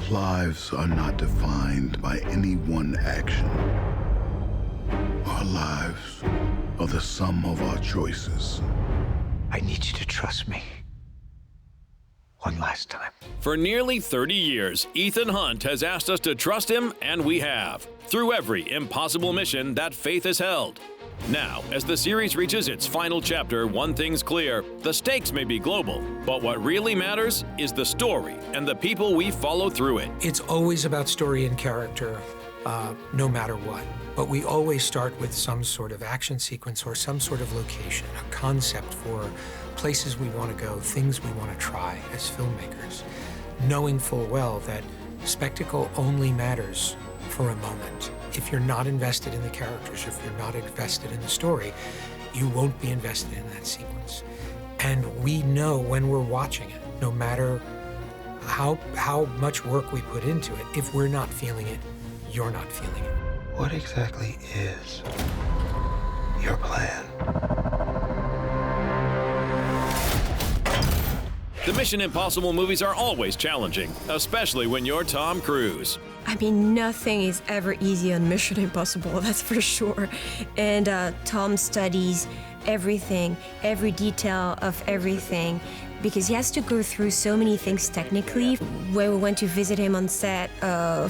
Our lives are not defined by any one action. Our lives are the sum of our choices. I need you to trust me. One last time. For nearly 30 years, Ethan Hunt has asked us to trust him, and we have, through every impossible mission that faith has held. Now, as the series reaches its final chapter, one thing's clear: the stakes may be global, but what really matters is the story and the people we follow through it. It's always about story and character, no matter what. But we always start with some sort of action sequence or some sort of location, a concept for places we want to go, things we want to try as filmmakers, knowing full well that spectacle only matters for a moment. If you're not invested in the characters, if you're not invested in the story, you won't be invested in that sequence. And we know when we're watching it, no matter how much work we put into it, if we're not feeling it, you're not feeling it. What exactly is your plan? The Mission Impossible movies are always challenging, especially when you're Tom Cruise. I mean, nothing is ever easy on Mission Impossible, that's for sure. And Tom studies everything, every detail of everything, because he has to go through so many things technically. When we went to visit him on set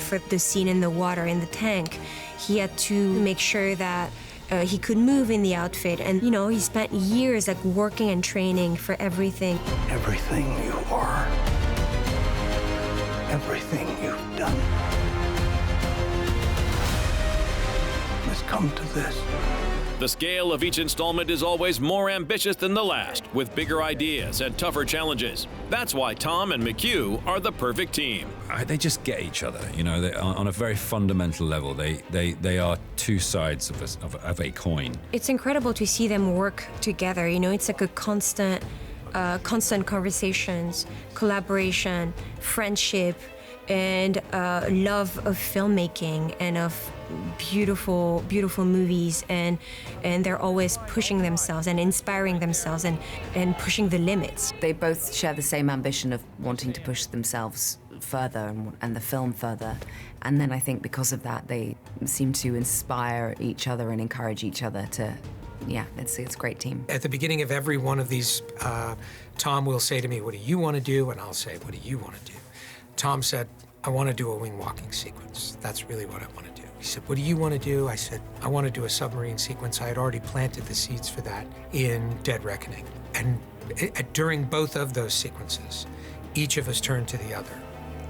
for the scene in the water in the tank, he had to make sure that he could move in the outfit. And, you know, he spent years like working and training for everything. Everything you are, everything you've done, has come to this. The scale of each installment is always more ambitious than the last, with bigger ideas and tougher challenges. That's why Tom and McHugh are the perfect team. They just get each other, you know, on a very fundamental level. They are two sides of a coin. It's incredible to see them work together. You know, it's like a constant conversations, collaboration, friendship, and love of filmmaking and of beautiful movies, and they're always pushing themselves and inspiring themselves and pushing the limits. They both share the same ambition of wanting to push themselves further and the film further, and then I think because of that they seem to inspire each other and encourage each other to, yeah, it's a great team. At the beginning of every one of these, Tom will say to me, "What do you want to do?" And I'll say, "What do you want to do?" Tom said, "I want to do a wing walking sequence. That's really what I want to do." He said, "What do you want to do?" I said, "I want to do a submarine sequence." I had already planted the seeds for that in Dead Reckoning. And during both of those sequences, each of us turned to the other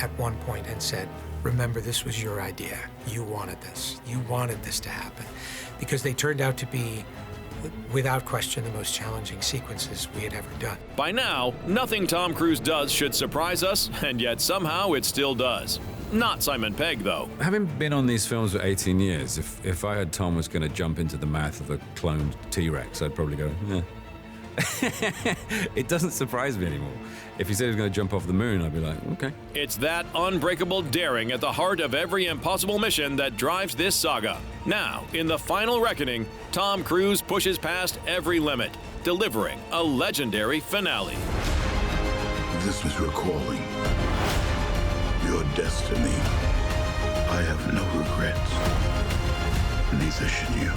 at one point and said, "Remember, this was your idea. You wanted this. You wanted this to happen." Because they turned out to be, without question, the most challenging sequences we had ever done. By now, nothing Tom Cruise does should surprise us, and yet somehow it still does. Not Simon Pegg, though. Having been on these films for 18 years, if I heard Tom was going to jump into the mouth of a cloned T-Rex, I'd probably go, yeah. It doesn't surprise me anymore. If he said he was going to jump off the moon, I'd be like, okay. It's that unbreakable daring at the heart of every impossible mission that drives this saga. Now, in the final reckoning, Tom Cruise pushes past every limit, delivering a legendary finale. This is your calling, your destiny. I have no regrets. Neither should you.